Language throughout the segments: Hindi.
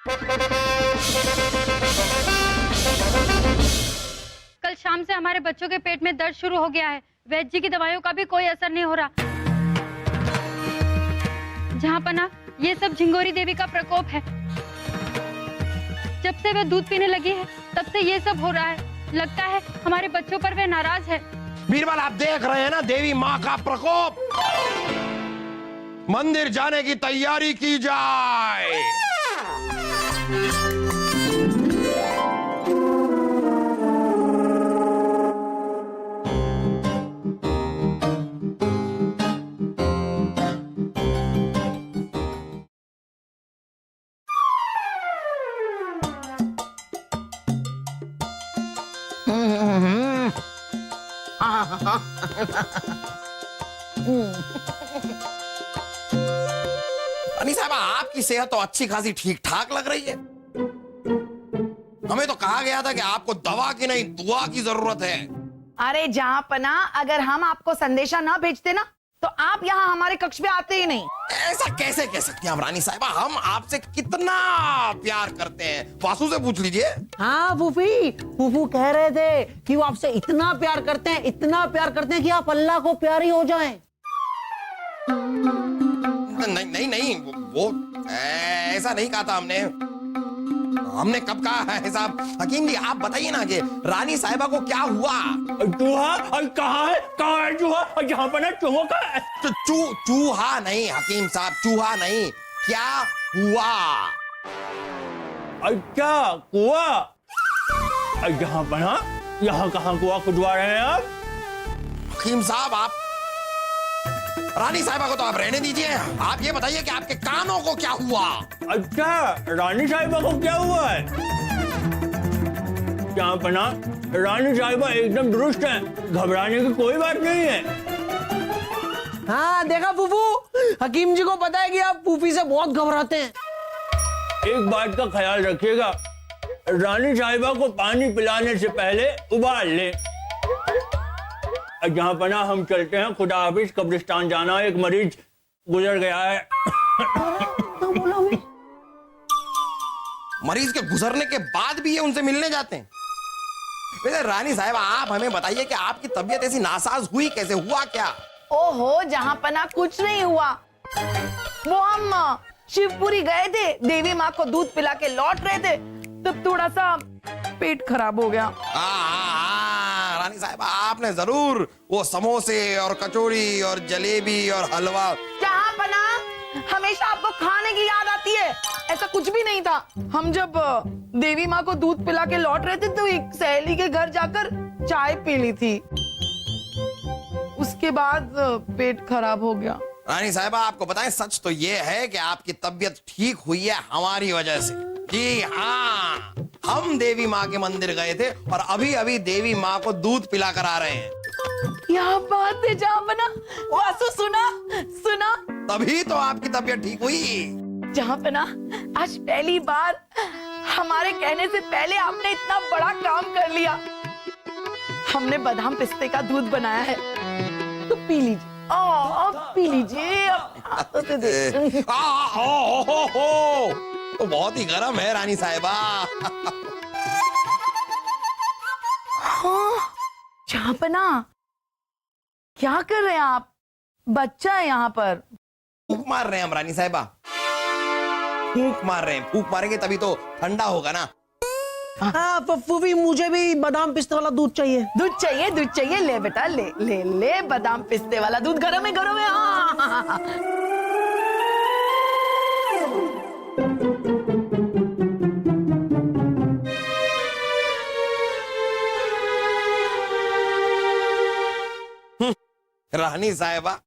कल शाम से हमारे बच्चों के पेट में दर्द शुरू हो गया है। वैद्य जी की दवाइयों का भी कोई असर नहीं हो रहा। जहाँ पना, ये सब झिंगोरी देवी का प्रकोप है। जब से वे दूध पीने लगी है तब से ये सब हो रहा है। लगता है हमारे बच्चों पर वे नाराज है। बीरबल, आप देख रहे हैं ना देवी माँ का प्रकोप। मंदिर जाने की तैयारी की जाए। रानी साहबा, आपकी सेहत तो अच्छी खासी ठीक ठाक लग रही है। हमें तो कहा गया था कि आपको दवा की नहीं दुआ की जरूरत है। अरे जहां पना, अगर हम आपको संदेशा ना भेजते ना तो आप यहाँ हमारे कक्ष में आते ही नहीं। ऐसा कैसे कह सकती हैं आप रानी साहबा? हम आपसे कितना प्यार करते हैं, वासु से पूछ लीजिए। हाँ फूफी, फूफू कह रहे थे कि वो आपसे इतना प्यार करते हैं, इतना प्यार करते हैं कि आप अल्लाह को प्यारी हो जाएं। नहीं नहीं नहीं, वो ऐसा नहीं कहा था हमने। हमने कब कहा है साहब? हकीम जी, आप बताइए ना कि रानी साहिबा को क्या हुआ? चूहा कहाँ है चूहा? यहाँ पर ना चूहा का है। चूहा नहीं हकीम साहब, चूहा नहीं, क्या हुआ? अच्छा, कुआ। यहाँ पर ना, यहाँ कहाँ कुआ खुदवा रहे हैं आप? हकीम साहब, आप रानी साहिबा को तो आप रहने दीजिए। आप ये बताइए कि आपके कानों को क्या हुआ? अच्छा, रानी साहिबा को क्या हुआ है? यहाँ पर ना, रानी साहिबा एकदम दुरुस्त है, घबराने की कोई बात नहीं है। हाँ देखा फूफू, हकीम जी को पता है कि आप फूफी से बहुत घबराते हैं। एक बात का ख्याल रखिएगा, रानी साहिबा को पानी पिलाने से पहले उबाल लें। जहाँ पना हम चलते हैं, खुदा हाफिज, कब्रिस्तान जाना, एक मरीज गुजर गया है। मरीज के गुजरने के बाद भी ये उनसे मिलने जाते हैं? वैसे रानी साहिबा, आप हमें बताइए कि आपकी तबीयत ऐसी नासाज हुई कैसे, हुआ क्या? ओहो, जहाँ पना कुछ नहीं हुआ। वो हम शिवपुरी गए थे, देवी माँ को दूध पिला के लौट रहे थे, तब थोड़ा सा पेट खराब हो गया। रानी साहिबा, आपने जरूर वो समोसे और कचौड़ी और जलेबी और हलवा। जहाँ पना, हमेशा आपको खाने की याद आती है। ऐसा कुछ भी नहीं था। हम जब देवी माँ को दूध पिला के लौट रहे थे तो एक सहेली के घर जाकर चाय पी ली थी, उसके बाद पेट खराब हो गया। रानी साहिबा, आपको बताएं, सच तो ये है कि आपकी तबीयत ठीक हुई है हमारी वजह से। जी हाँ, हम देवी माँ के मंदिर गए थे और अभी अभी देवी माँ को दूध पिला कर आ रहे हैं। क्या बात है जहाँ पना, वासु सुना सुना, तभी तो आपकी तबीयत ठीक हुई। जहाँ पना, आज पहली बार हमारे कहने से पहले आपने इतना बड़ा काम कर लिया। हमने बादाम पिस्ते का दूध बनाया है, तो पी लीजिए। अब पी लीजिए, हाथों से दे। तो बहुत ही गर्म है रानी साहिबा। हाँ, जहाँ पना, क्या कर रहे हैं आप? बच्चा है यहाँ पर। फूक मार रहे हैं हम रानी साहिबा, फूक मार रहे हैं। फूक मारेंगे तभी तो ठंडा होगा ना। हाँ फूफी, मुझे भी बादाम पिस्ते वाला दूध चाहिए। दूध चाहिए, दूध चाहिए, ले बेटा, ले ले ले, बादाम पिस्ते वाला दूध गरम है, गरम है। हाँ। रानी साहिबा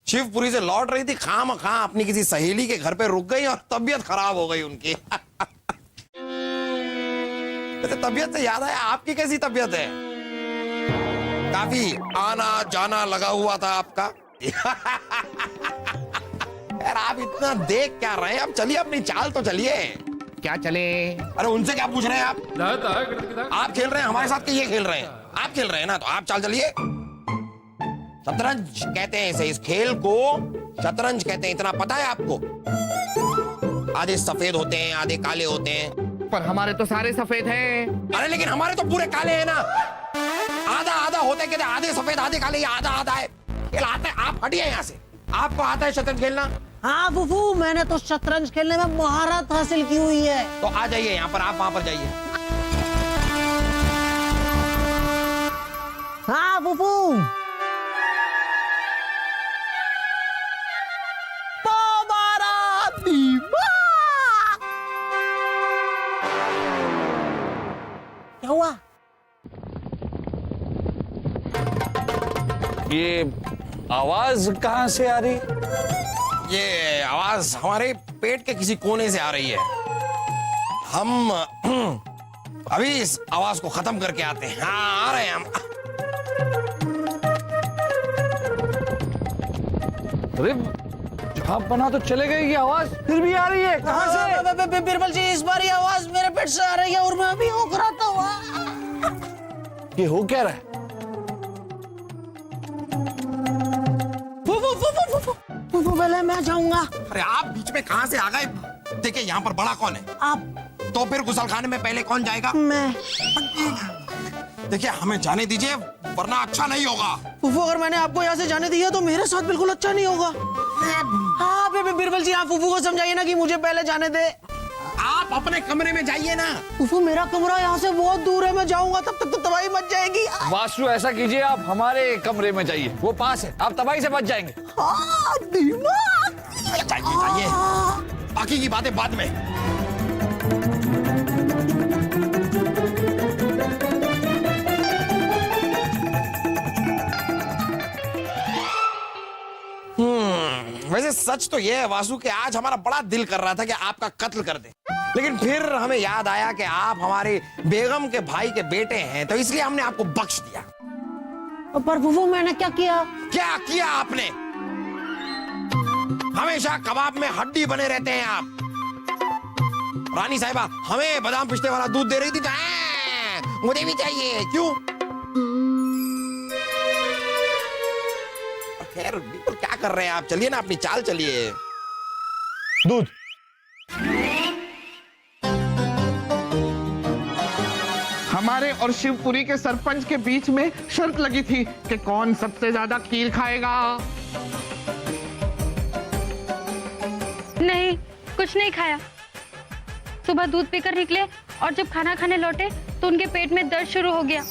शिवपुरी से लौट रही थी, खामखा अपनी किसी सहेली के घर पे रुक गई और तबीयत खराब हो गई उनकी। तबीयत से याद है, आपकी कैसी तबीयत है? काफी आना जाना लगा हुआ था आपका। यार, आप इतना देख क्या रहे हैं? अब चलिए, अपनी चाल तो चलिए। क्या चले? अरे उनसे क्या पूछ रहे हैं आप? आप खेल रहे हैं हमारे साथ कि ये खेल रहे हैं? आप खेल रहे हैं ना, तो आप चाल चलिए। शतरंज कहते हैं इसे, इस खेल को शतरंज कहते हैं, इतना पता है आपको? आधे सफेद होते हैं, आधे काले होते हैं। पर हमारे तो सारे सफेद हैं। अरे लेकिन हमारे तो पूरे काले हैं ना। आधा आधा होते कहते, आधे सफेद आधे काले, ये आधा आधा है। ये आता है, आप हटिए यहाँ से। आपको आता है शतरंज खेलना? हाँ फूफू, मैंने तो शतरंज खेलने में महारत हासिल की हुई है। तो आ जाइए यहाँ पर, आप वहां पर जाइए। हाँ फूफू। क्या हुआ? ये आवाज कहाँ से आ रही? ये आवाज हमारे पेट के किसी कोने से आ रही है। हम अभी इस आवाज को खत्म करके आते हैं। हाँ, आ रहे हैं हम। अरे जहाँ बना तो चले गई, ये आवाज फिर भी आ रही है। कहाँ से? बीरबल जी, इस बार ये आवाज मेरे पेट से आ रही है और मैं अभी उकराता हुआ। ये हो क्या रहा है? फूफू पहले मैं जाऊंगा। अरे आप बीच में कहाँ से आ गए? देखिए यहाँ पर बड़ा कौन है? आप। तो फिर गुसलखाने में पहले कौन जाएगा? मैं। देखिए हमें जाने दीजिए, वरना अच्छा नहीं होगा। फूफू, अगर मैंने आपको यहाँ से जाने दिया तो मेरे साथ बिल्कुल अच्छा नहीं होगा। हाँ बीरबल जी, आप फूफू को समझाइए ना कि मुझे पहले जाने दे। आप अपने कमरे में जाइए ना। फूफू, मेरा कमरा यहाँ से बहुत दूर है, मैं जाऊंगा तब तक तो तबाही मच जाएगी। वासु, ऐसा कीजिए, आप हमारे कमरे में जाइए, वो पास है, आप तबाही से बच जाएंगे। जाइए, बाकी की बातें बाद में। वैसे सच तो यह है वासु कि आज हमारा बड़ा दिल कर रहा था कि आपका कत्ल कर दे, लेकिन फिर हमें याद आया कि आप हमारे बेगम के भाई के बेटे हैं, तो इसलिए हमने आपको बख्श दिया। पर फूफू, मैंने क्या किया? क्या किया आपने? हमेशा कबाब में हड्डी बने रहते हैं आप। रानी साहिबा हमें बादाम पिस्ते वाला दूध दे रही थी, मुझे भी चाहिए। क्यों? खैर बिल्कुल, क्या कर रहे हैं आप? चलिए ना, अपनी चाल चलिए। दूध। हमारे और शिवपुरी के सरपंच के बीच में शर्त लगी थी कि कौन सबसे ज्यादा खीर खाएगा। नहीं, कुछ नहीं खाया। सुबह दूध पीकर निकले और जब खाना खाने लौटे तो उनके पेट में दर्द शुरू हो गया।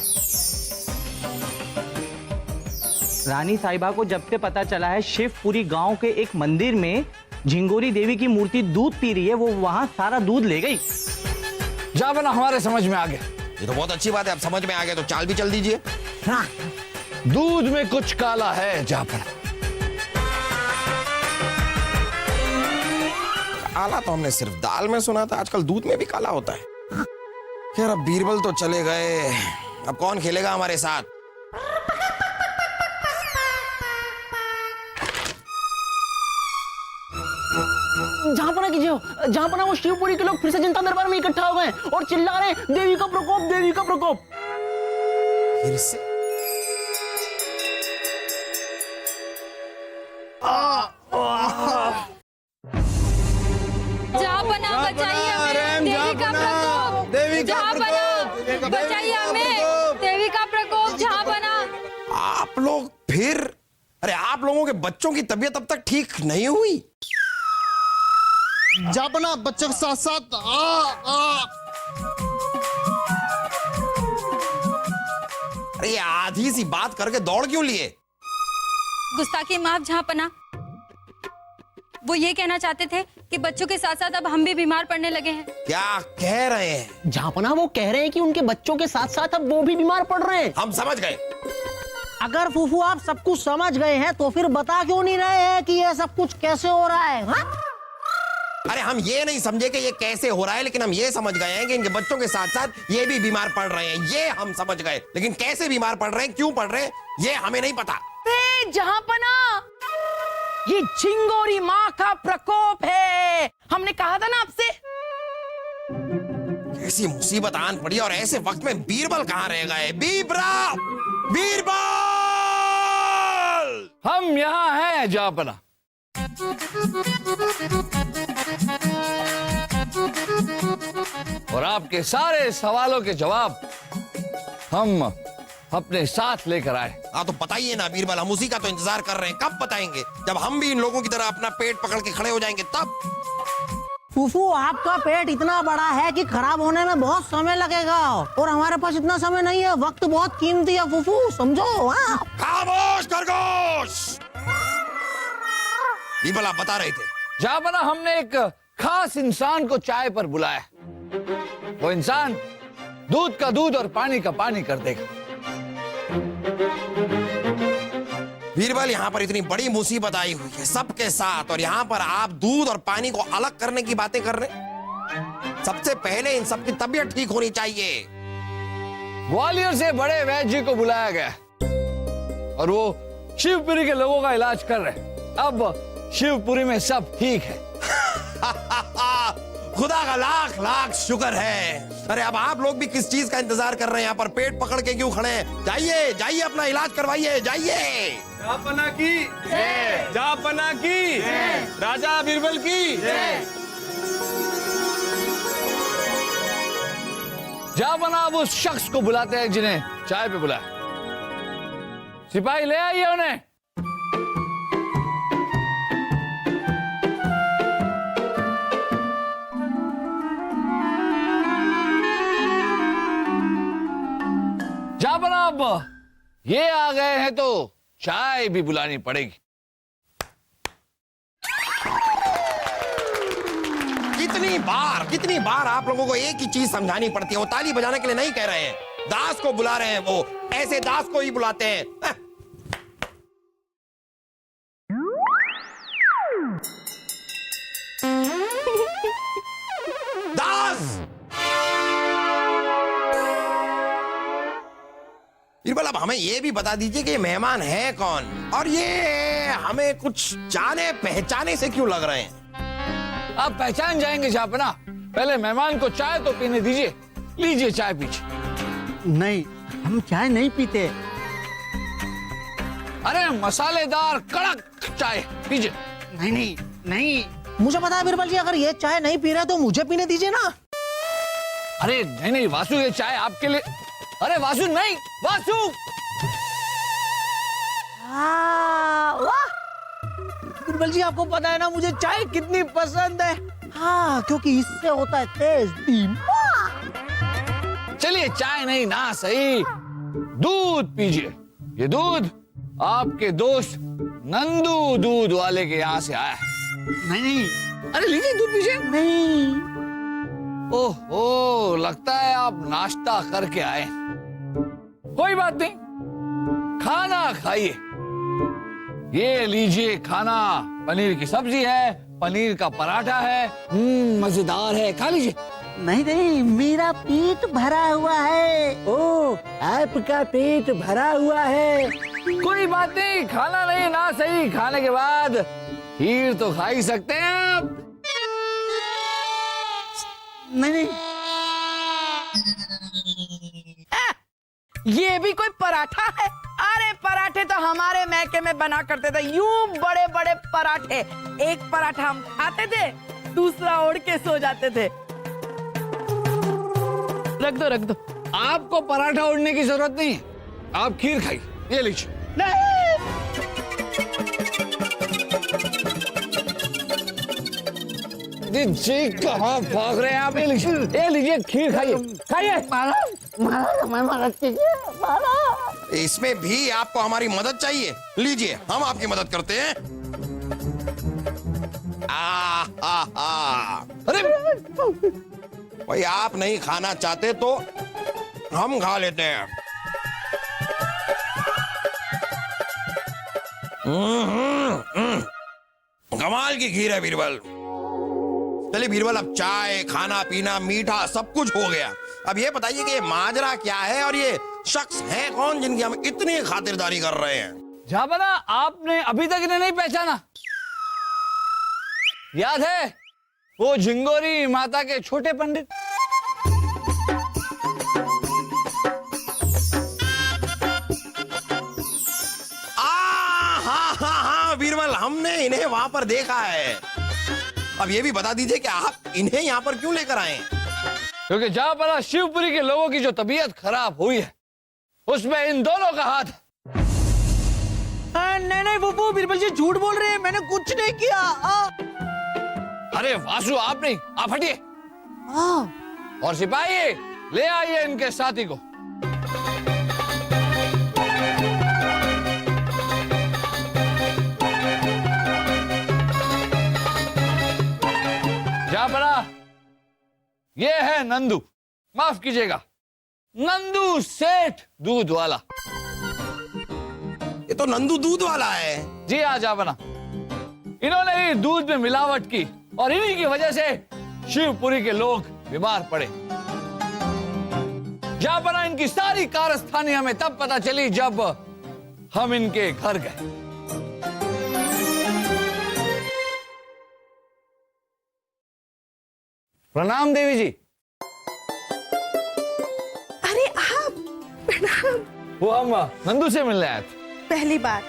रानी साहिबा को जब से पता चला है शिवपुरी गांव के एक मंदिर में झिंगोरी देवी की मूर्ति दूध पी रही है, वो वहां सारा दूध ले गई। जा बना, हमारे समझ में आ गया। ये तो बहुत अच्छी बात है, आप समझ में आ गए तो चाल भी चल दीजिए। हाँ। दूध में कुछ काला है जाफर। काला तो हमने सिर्फ दाल में सुना था, आजकल दूध में भी काला होता है। खैर अब बीरबल तो चले गए, अब कौन खेलेगा हमारे साथ? जहांपना कीजिए, जहांपना वो शिवपुरी के लोग फिर से जनता दरबार में इकट्ठा हो गए और चिल्ला रहे, देवी का प्रकोप, देवी का प्रकोप। फिर से? जहांपना बचाइए हमें, देवी का प्रकोप। जहांपना बचाइए हमें, देवी का प्रकोप। जहांपना। आप लोग फिर? अरे आप लोगों के बच्चों की तबीयत अब तक ठीक नहीं हुई? जापना बच्चों के साथ साथ अरे ये आधी सी बात करके दौड़ क्यों लिए? गुस्ताखी माफ जहांपना। वो ये कहना चाहते थे कि बच्चों के साथ साथ अब हम भी बीमार पड़ने लगे हैं। क्या कह रहे हैं? जहांपना वो कह रहे हैं कि उनके बच्चों के साथ साथ अब वो भी बीमार पड़ रहे हैं। हम समझ गए। अगर फूफू आप सब कुछ समझ गए हैं तो फिर बता क्यों नहीं रहे हैं कि ये सब कुछ कैसे हो रहा है? हा? अरे हम ये नहीं समझे कि ये कैसे हो रहा है, लेकिन हम ये समझ गए हैं कि इनके बच्चों के साथ साथ ये भी बीमार पड़ रहे हैं। ये हम समझ गए, लेकिन कैसे बीमार पड़ रहे हैं, क्यों पड़ रहे हैं, ये हमें नहीं पता। जहांपना, ये झिंगोरी माँ का प्रकोप है। हमने कहा था ना आपसे। ऐसी मुसीबत आन पड़ी और ऐसे वक्त में बीरबल कहाँ रह गए? बीरबल! हम यहाँ हैं जापना। और आपके सारे सवालों के जवाब हम अपने साथ लेकर आए। हाँ तो बताइए ना बीरबल, हम उसी का तो इंतजार कर रहे हैं। कब बताएंगे? जब हम भी इन लोगों की तरह अपना पेट पकड़ के खड़े हो जाएंगे तब। फूफू आपका पेट इतना बड़ा है कि खराब होने में बहुत समय लगेगा और हमारे पास इतना समय नहीं है। वक्त बहुत कीमती है फूफू, समझो। हाँ खामोश खरगोश। बीरबल आप बता रहे थे। जहां बना हमने एक खास इंसान को चाय पर बुलाया। वो इंसान दूध का दूध और पानी का पानी कर देगा। बीरबल यहाँ पर इतनी बड़ी मुसीबत आई हुई है सबके साथ, और यहाँ पर आप दूध और पानी को अलग करने की बातें कर रहे हैं। सबसे पहले इन सबकी तबीयत ठीक होनी चाहिए। ग्वालियर से बड़े वैद्य जी को बुलाया गया और वो शिवपुरी के लोगों का इलाज कर रहे हैं। अब शिवपुरी में सब ठीक है। खुदा का लाख लाख शुक्र है। अरे अब आप लोग भी किस चीज का इंतजार कर रहे हैं? यहाँ पर पेट पकड़ के क्यों खड़े हैं? जाइए जाइए अपना इलाज करवाइए, जाइए। जापना की जय, जापना की जय, राजा बीरबल की जय। जा बना अब उस शख्स को बुलाते हैं जिन्हें चाय पे बुलाया। सिपाही ले आइए उन्हें। जा बना अब ये आ गए हैं तो चाय भी बुलानी पड़ेगी। कितनी बार आप लोगों को एक ही चीज समझानी पड़ती है। वो ताली बजाने के लिए नहीं कह रहे हैं, दास को बुला रहे हैं। वो ऐसे दास को ही बुलाते हैं। दास। बीरबल अब हमें ये भी बता दीजिए कि ये मेहमान है कौन, और ये हमें कुछ जाने पहचाने से क्यों लग रहे हैं? आप पहचान जाएंगे जापना। पहले मेहमान को चाय तो पीने दीजिए। लीजिए चाय पीजिए। नहीं, हम चाय नहीं पीते। अरे मसालेदार कड़क चाय पीजिए। नहीं नहीं नहीं, मुझे पता है बीरबल जी, अगर ये चाय नहीं पी रहे तो मुझे पीने दीजिए ना। अरे नहीं नहीं वासु, ये चाय आपके लिए। अरे वासु नहीं, वासु। वाह बीरबल जी, आपको पता है ना मुझे चाय कितनी पसंद है। हाँ, क्योंकि इससे होता है तेज दिमाग। चलिए चाय नहीं ना सही, दूध पीजिए। ये दूध आपके दोस्त नंदू दूध वाले के यहाँ से आया है। नहीं। अरे लीजिए दूध पीजिए। नहीं। ओहो, लगता है आप नाश्ता करके आए। कोई बात नहीं, खाना खाइए। ये लीजिए खाना। पनीर की सब्जी है, पनीर का पराठा है, मजेदार है, खा लीजिए। नहीं नहीं, मेरा पेट भरा हुआ है। ओ, आपका पेट भरा हुआ है। कोई बात नहीं, खाना नहीं ना सही, खाने के बाद खीर तो खा ही सकते हैं आप। नहीं। ये भी कोई पराठा है? अरे पराठे तो हमारे मैके में बना करते थे, यूं बड़े बड़े पराठे। एक पराठा हम खाते थे, दूसरा ओढ़ के सो जाते थे। रख दो रख दो। आपको पराठा ओढ़ने की जरूरत नहीं है, आप खीर खाइए। ये लीजिए। जी कहाँ भाग रहे हैं आप? ये लीजिए खीर खाइए, खाइए। इसमें भी आपको हमारी मदद चाहिए? लीजिए, हम आपकी मदद करते हैं। अरे भाई, आप नहीं खाना चाहते तो हम खा लेते हैं। कमाल की खीर है बीरबल। चलिए बीरबल, अब चाय, खाना पीना, मीठा सब कुछ हो गया। अब ये बताइए कि ये माजरा क्या है और ये शख्स है कौन जिनकी हम इतनी खातिरदारी कर रहे हैं? जाबना, आपने अभी तक इन्हें नहीं पहचाना? याद है वो झिंगोरी माता के छोटे पंडित? हाँ बीरबल, हमने इन्हें वहां पर देखा है। अब ये भी बता दीजिए कि आप इन्हें यहाँ पर क्यों लेकर आए हैं? क्योंकि जहां पर शिवपुरी के लोगों की जो तबीयत खराब हुई है उसमें इन दोनों का हाथ है। नहीं नहीं वो बीरबल जी झूठ बोल रहे हैं, मैंने कुछ नहीं किया। अरे वासु आप नहीं, आप हटिए। और सिपाही ले आइए इनके साथी को। जापना, ये है नंदू, माफ कीजिएगा नंदू सेठ दूध वाला। ये तो नंदू दूध वाला है। जी हाँ जापना, इन्होंने ही दूध में मिलावट की और इन्हीं की वजह से शिवपुरी के लोग बीमार पड़े। जापना, इनकी सारी कारस्तानी हमें तब पता चली जब हम इनके घर गए। प्रणाम देवी जी। अरे आप, प्रणाम। वो हम नंदू से मिलने आए थे। पहली बार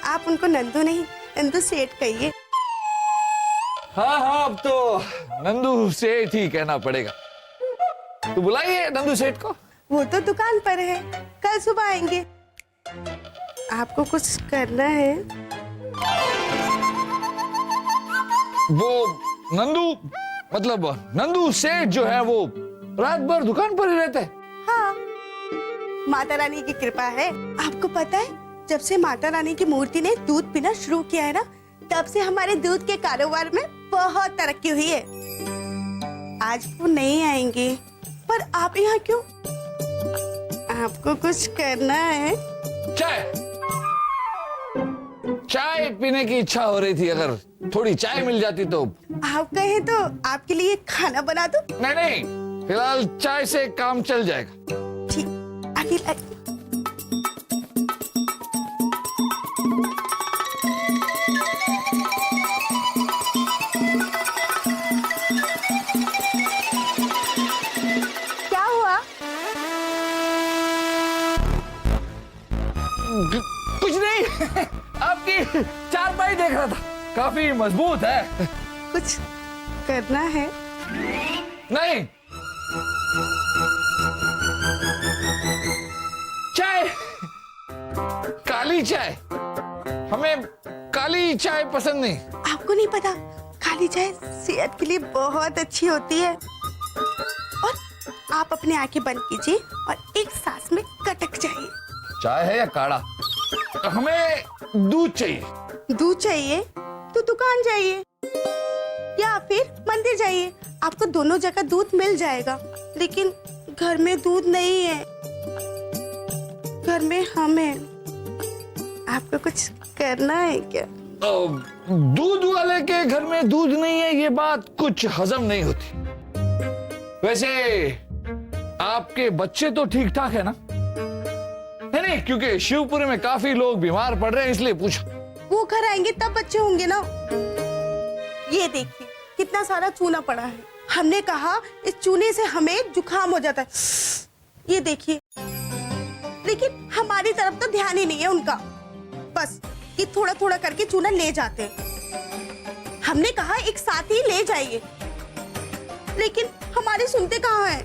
आप उनको नंदू नहीं नंदू सेठ कहिए। हाँ हाँ, अब तो नंदू सेठ ही कहना पड़ेगा। तो बुलाइए नंदू सेठ को। वो तो दुकान पर है, कल सुबह आएंगे। आपको कुछ करना है? वो नंदू, मतलब नंदू सेठ जो है वो रात भर दुकान पर ही रहते हैं। हाँ, माता रानी की कृपा है। आपको पता है, जब से माता रानी की मूर्ति ने दूध पीना शुरू किया है ना, तब से हमारे दूध के कारोबार में बहुत तरक्की हुई है। आज वो नहीं आएंगे, पर आप यहाँ क्यों? आपको कुछ करना है? चाय, चाय पीने की इच्छा हो रही थी, अगर थोड़ी चाय मिल जाती तो। आप कहें तो आपके लिए खाना बना दूं? नहीं नहीं, फिलहाल चाय से काम चल जाएगा। ठीक, आगे आगे। क्या हुआ? कुछ नहीं, आपकी चारपाई देख रहा था, काफी मजबूत है। कुछ करना है? नहीं, चाय, काली चाय, हमें काली चाय पसंद नहीं। आपको नहीं पता, काली चाय सेहत के लिए बहुत अच्छी होती है। और आप अपनी आंखें बंद कीजिए और एक सांस में कटक जाइए। चाय है या काढ़ा? हमें दूध चाहिए। दूध चाहिए तो दुकान जाइए या फिर मंदिर जाइए, आपको दोनों जगह दूध मिल जाएगा। लेकिन घर में दूध नहीं है, घर में हम हैं। आपको कुछ करना है क्या? दूध वाले के घर में दूध नहीं है, ये बात कुछ हजम नहीं होती। वैसे आपके बच्चे तो ठीक ठाक है ना? नहीं, क्योंकि शिवपुरी में काफी लोग बीमार पड़ रहे हैं, इसलिए पूछा। वो घर आएंगे तब बच्चे होंगे ना। ये देखिए कितना सारा चूना पड़ा है। हमने कहा इस चूने से हमें जुकाम हो जाता है, ये देखिए। लेकिन हमारी तरफ तो ध्यान ही नहीं है उनका, बस ये थोड़ा थोड़ा करके चूना ले जाते हैं। हमने कहा एक साथ ही ले जाइए, लेकिन हमारे सुनते कहाँ हैं?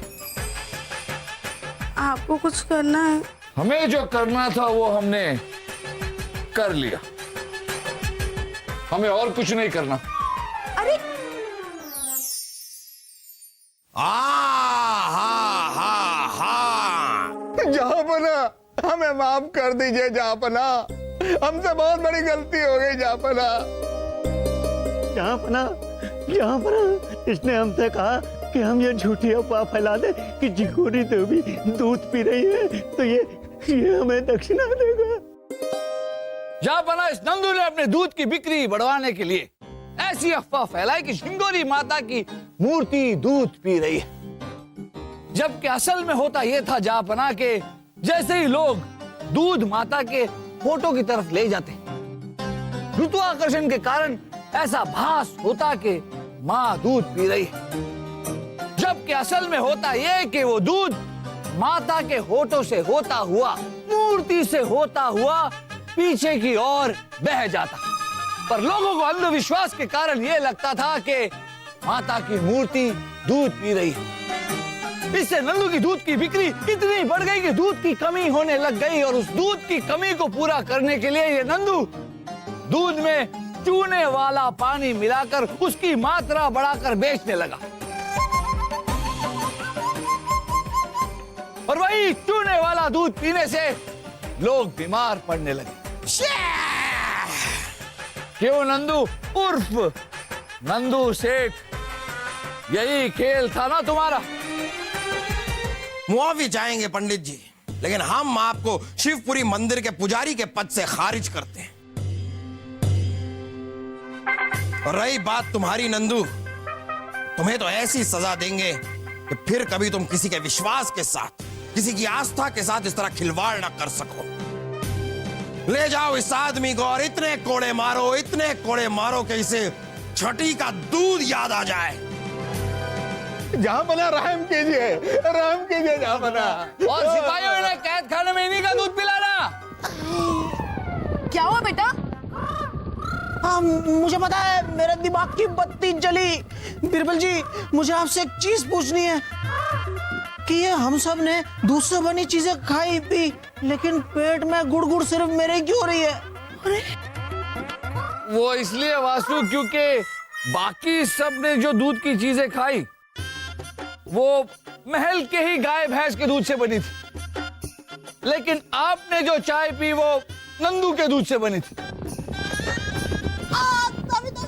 आपको कुछ करना है? हमें जो करना था वो हमने कर लिया, हमें और कुछ नहीं करना। अरे जापना, हमें माफ कर दीजिए जापना, हमसे बहुत बड़ी गलती हो गई जापना। यहाँ पर इसने हमसे कहा कि हम ये झूठी अफवाह फैला दे कि झिंगोरी देवी दूध पी रही है, तो ये हमें दक्षिणा देगा। जापना, इस नंदू ने अपने दूध की बिक्री बढ़वाने के लिए ऐसी अफवाह फैलाई कि झिंगोरी माता की मूर्ति दूध पी रही है, जबकि असल में होता यह था जापना के जैसे ही लोग दूध माता के फोटो की तरफ ले जाते, गुरुत्वाकर्षण के कारण ऐसा भास होता कि माँ दूध पी रही है, जबकि असल में होता यह कि वो दूध माता के होठों से होता हुआ, मूर्ति से होता हुआ पीछे की ओर बह जाता। पर लोगों को अंधविश्वास के कारण यह लगता था कि माता की मूर्ति दूध पी रही है। इससे नंदू की दूध की बिक्री इतनी बढ़ गई कि दूध की कमी होने लग गई और उस दूध की कमी को पूरा करने के लिए ये नंदू दूध में चूने वाला पानी मिलाकर उसकी मात्रा बढ़ाकर बेचने लगा। और वही चूने वाला दूध पीने से लोग बीमार पड़ने लगे। क्यों नंदू उर्फ नंदू सेठ, यही खेल था ना तुम्हारा? मुआफी चाहेंगे पंडित जी, लेकिन हम आपको शिवपुरी मंदिर के पुजारी के पद से खारिज करते हैं। और रही बात तुम्हारी नंदू, तुम्हें तो ऐसी सजा देंगे कि फिर कभी तुम किसी के विश्वास के साथ, किसी की आस्था के साथ इस तरह खिलवाड़ ना कर सको। ले जाओ इस आदमी को और इतने कोड़े मारो कि इसे छठी का दूध याद आ जाए। जहाँ बना रहम कीजिए जहाँ बना। और सिपाहियों ने कैद खाने में इन्हीं का दूध पिलाना। क्या हुआ बेटा? हाँ, मुझे पता है, मेरे दिमाग की बत्ती जली। बिरबल जी, मुझे आपसे एक चीज पूछनी है कि ये हम सब ने दूध से बनी चीजें खाई पी, लेकिन पेट में गुड़ सिर्फ मेरे ही क्यों हो रही है? अरे वो इसलिए वासु क्योंकि बाकी सब ने जो दूध की चीजें खाई वो महल के ही गाय भैंस के दूध से बनी थी, लेकिन आपने जो चाय पी वो नंदू के दूध से बनी थी। तभी तो